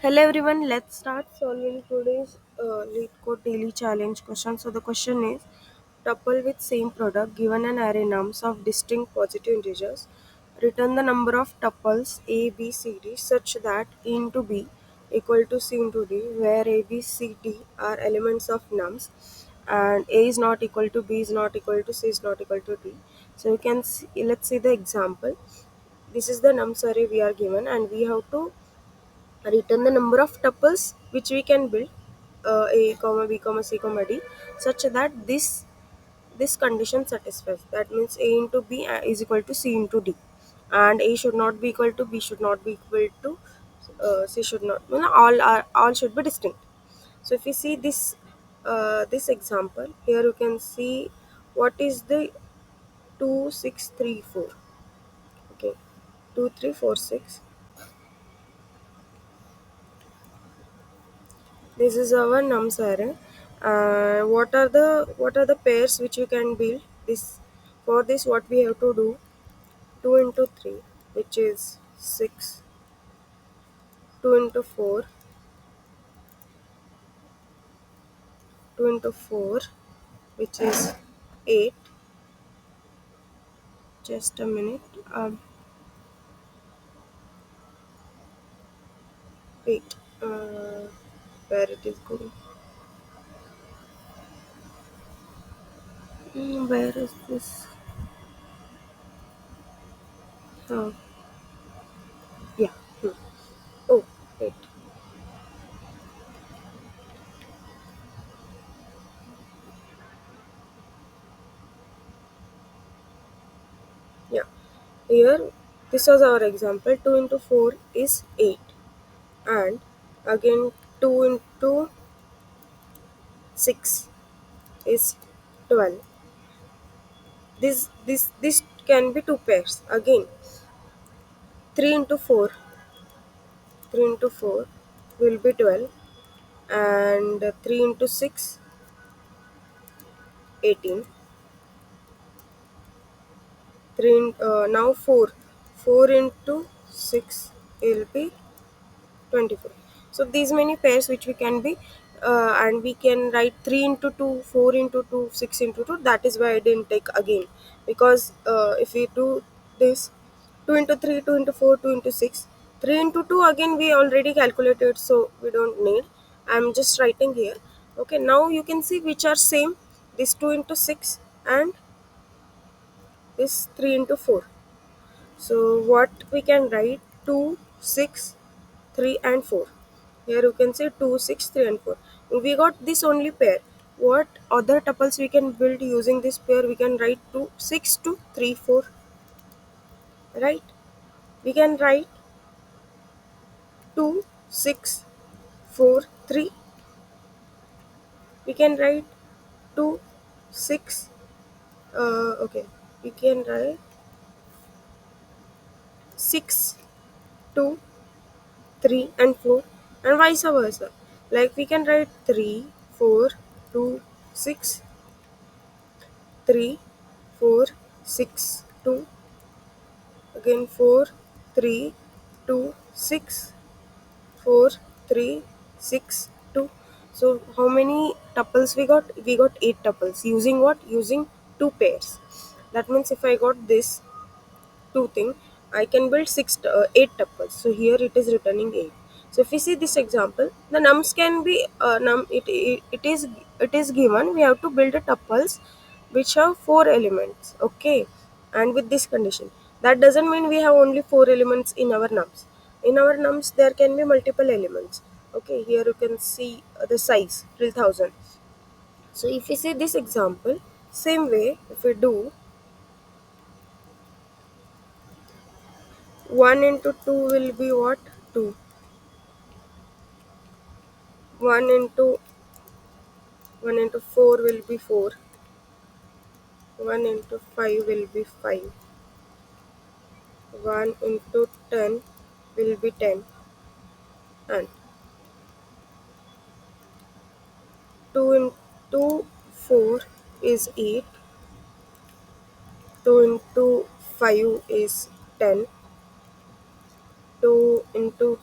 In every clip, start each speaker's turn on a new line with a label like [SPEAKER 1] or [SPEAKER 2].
[SPEAKER 1] Hello everyone, let's start solving today's Leetcode daily challenge question. So the question is tuple with same product given an array nums of distinct positive integers. Return the number of tuples A, B, C, D such that A into B equal to C into D where A, B, C, D are elements of nums and A is not equal to B is not equal to C is not equal to D. So you can see, let's see the example. This is the nums array we are given and we have to return the number of tuples which we can build a comma b comma c comma d such that this condition satisfies. That means a into b is equal to c into d, and a should not be equal to b should not be equal to c should not, all should be distinct. So if you see this example here, you can see what is the 2634. Okay, 2346. This is our nums array. What are the pairs which you can build? This for this what we have to do: 2 into 3, which is 6; 2 into 4, 2 into 4, which is 8. Just a minute. Um, 8. Where it is going? Where is this? Oh, yeah. Hmm. Oh, 8. Yeah. Here, this was our example. 2 into 4 is 8, and again 2 into 6 is 12. This can be two pairs. Again 3 into 4 will be 12, and 3 into 6 18. Now 4 into 6 will be 24. So these many pairs which we can be, and we can write 3 into 2, 4 into 2, 6 into 2. That is why I didn't take again, because if we do this 2 into 3, 2 into 4, 2 into 6, 3 into 2 again we already calculated, so we don't need. I'm just writing here. Okay, now you can see which are same: this 2 into 6 and this 3 into 4. So what we can write: 2, 6, 3 and 4. Here you can say 2, 6, 3 and 4. We got this only pair. What other tuples we can build using this pair? We can write 2, 6, 2, 3, 4. Right? We can write 2, 6, 4, 3. We can write 2, 6. Okay. We can write 6, 2, 3 and 4, and vice versa. Like we can write 3, 4, 2, 6, 3, 4, 6, 2, again 4, 3, 2, 6, 4, 3, 6, 2. So how many tuples we got? We got 8 tuples. Using what? Using two pairs. That means if I got this two thing, I can build 8 tuples. So here it is returning 8. So if we see this example, the nums can be it is given we have to build a tuples which have 4 elements. Okay, and with this condition, that doesn't mean we have only 4 elements in our nums. In our nums there can be multiple elements. Okay, here you can see the size till 1000. So if we see this example, same way if we do 1 into 2 will be what? 2. 1 into 1 into 4 will be 4. 1 into 5 will be 5. 1 into 10 will be 10. And 2 into 4 is 8. 2 into 5 is 10. 2 into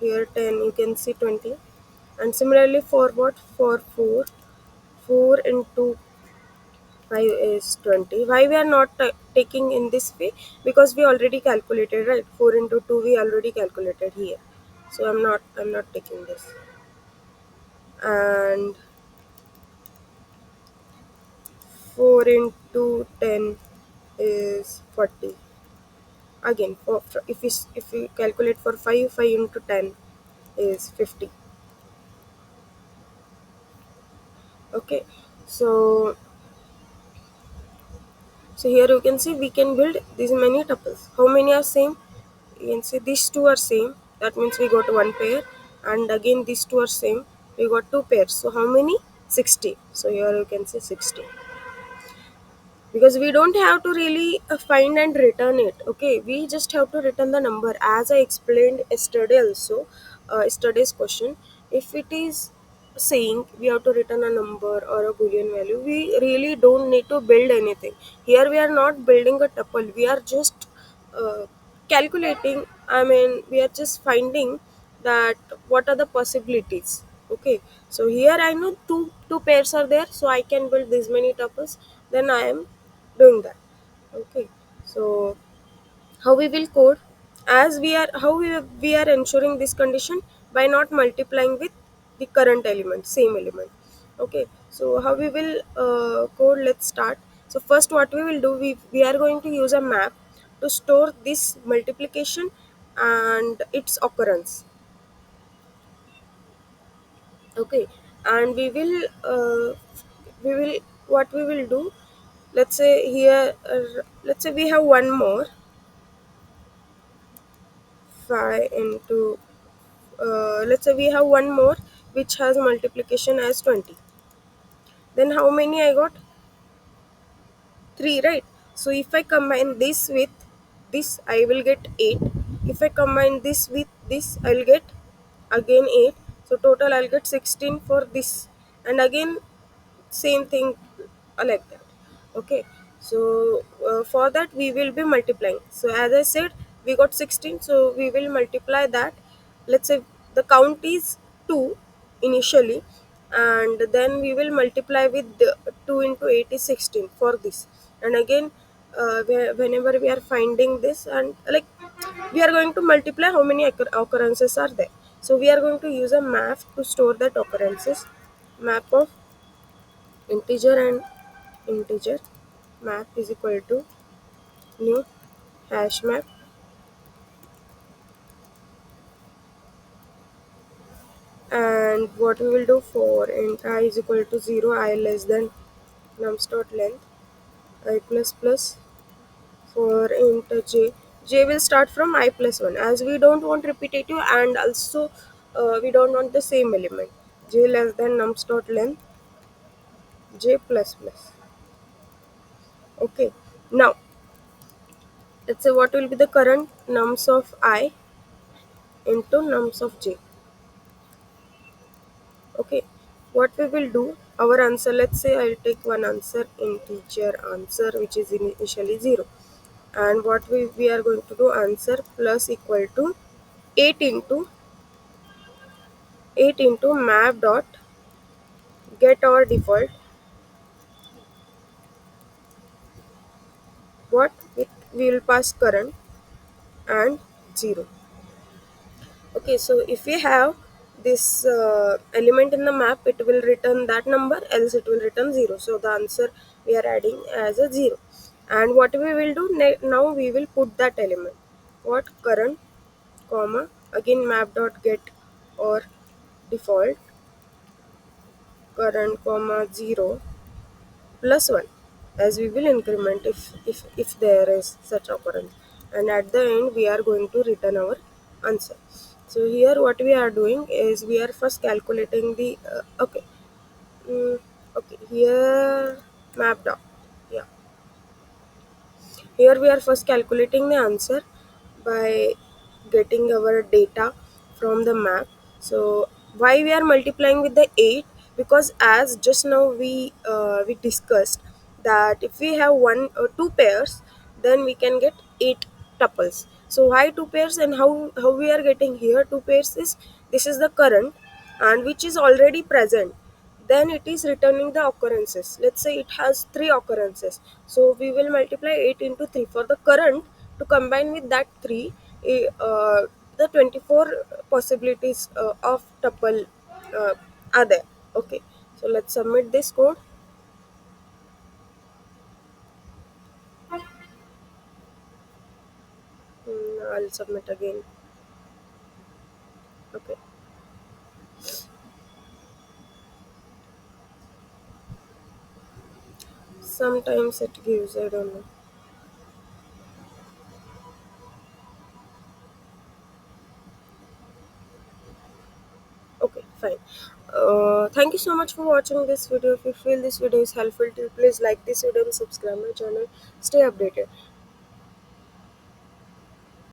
[SPEAKER 1] here 10, you can see 20. And similarly for what, for 4, 4 into 5 is 20. Why we are not taking in this way? Because we already calculated, right? 4 into 2 we already calculated here, so I'm not taking this. And 4 into 10 is 40. Again, if we calculate for 5, 5 into 10 is 50. Okay, so here you can see we can build these many tuples. How many are same? You can see these two are same, that means we got one pair. And again these two are same, we got two pairs. So how many? 60. So here you can see 60, because we don't have to really find and return it. Okay, we just have to return the number, as I explained yesterday also, yesterday's question. If it is saying we have to return a number or a boolean value, we really don't need to build anything. Here we are not building a tuple, we are just uh, calculating. I mean, we are just finding that what are the possibilities. Okay, so here I know two pairs are there, so I can build this many tuples. Then I am doing that. Okay, so how we will code, as we are ensuring this condition by not multiplying with the current element, same element. Okay, so how we will code, let's start. So first what we will do, we are going to use a map to store this multiplication and its occurrence. Okay, and we will what we will do, let's say here, let's say we have one more 5 into, let's say we have one more which has multiplication as 20. Then how many I got? 3, right? So if I combine this with this, I will get 8. If I combine this with this, I'll get again 8. So total I'll get 16 for this. And again same thing, like that. Okay, so for that we will be multiplying. So as I said, we got 16, so we will multiply that. Let's say the count is 2 initially, and then we will multiply with the 2 into 8 is 16 for this. And again, whenever we are finding this, and like, we are going to multiply how many occurrences are there. So we are going to use a map to store that occurrences. Map of integer and integer, map is equal to new hash map, and what we will do, for int I is equal to 0, I less than nums dot length I plus plus. For int j will start from I plus 1, as we don't want repetitive, and also we don't want the same element. J less than nums dot length j plus plus. Okay, now let's say what will be the current nums of I into nums of j. Okay, what we will do, our answer, let's say I'll take one answer, integer answer, which is initially 0. And what we are going to do, answer plus equal to 8 into 8 into map dot get our default, what it we will pass current and 0. Okay, so if we have this element in the map, it will return that number, else it will return 0. So the answer we are adding as a 0. And what we will do, now we will put that element, what, current comma, again map dot get or default, current comma 0 plus 1, as we will increment if there is such occurrence. And at the end we are going to return our answer. So here what we are doing is we are first calculating the okay, okay, here map dot, yeah, here we are first calculating the answer by getting our data from the map. So why we are multiplying with the 8? Because as just now we discussed that if we have one or two pairs, then we can get 8 tuples. So why two pairs, and how we are getting here two pairs is, this is the current and which is already present, then it is returning the occurrences. Let's say it has three occurrences, so we will multiply 8 into 3 for the current to combine with that 3. The 24 possibilities of tuple uh, are there. Okay, so let's submit this code. I'll submit again. Okay, sometimes it gives, I don't know. Okay, fine. Thank you so much for watching this video. If you feel this video is helpful to you, please like this video and subscribe my channel. Stay updated.